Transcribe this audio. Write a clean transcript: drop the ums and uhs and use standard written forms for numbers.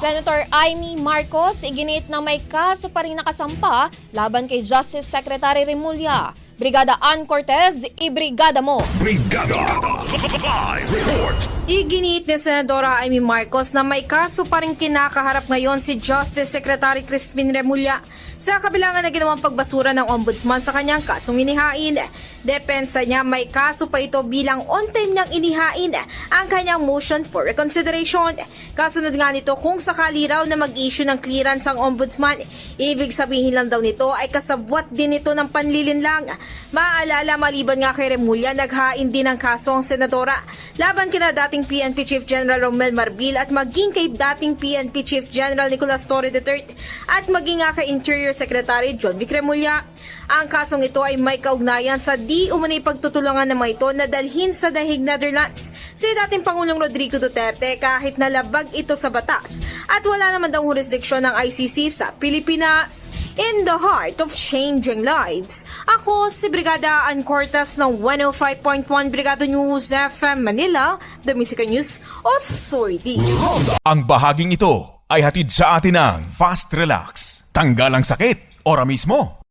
Senator Amy Marcos iginit na may kaso pa rin nakasampa laban kay Justice Secretary Remulla. Brigada Ann Cortez, ibrigada mo! Brigada Live Report. Iginit ni Senadora Amy Marcos na may kaso pa rin kinakaharap ngayon si Justice Secretary Crispin Remulla sa kabilangan na ginawang pagbasura ng ombudsman sa kanyang kasong inihain. Depensa niya may kaso pa ito bilang on-time niyang inihain ang kanyang motion for reconsideration. Kasunod nga nito kung sakali raw na mag-issue ng clearance ang ombudsman. Ibig sabihin lang daw nito ay kasabwat din ito ng panlilinlang. Maaalala maliban nga kay Remulla, naghain din ng kaso ang senadora laban kina dating PNP Chief General Romel Marbil at maging kay dating PNP Chief General Nicolas Torre III at maging nga kay Interior Secretary John Vic Remulla. Ang kasong ito ay may kaugnayan sa di umunay pagtutulungan na mga ito na dalhin sa The Hague, Netherlands si dating Pangulong Rodrigo Duterte kahit nalabag ito sa batas at wala naman daw jurisdiksyon ng ICC sa Pilipinas. In the heart of changing lives, ako si Brigada Ann Cortez ng 105.1 Brigada News FM Manila, the Music News Authority. Ang bahaging ito ay hatid sa atin ng Fast Relax. Tanggal ang sakit, ora mismo.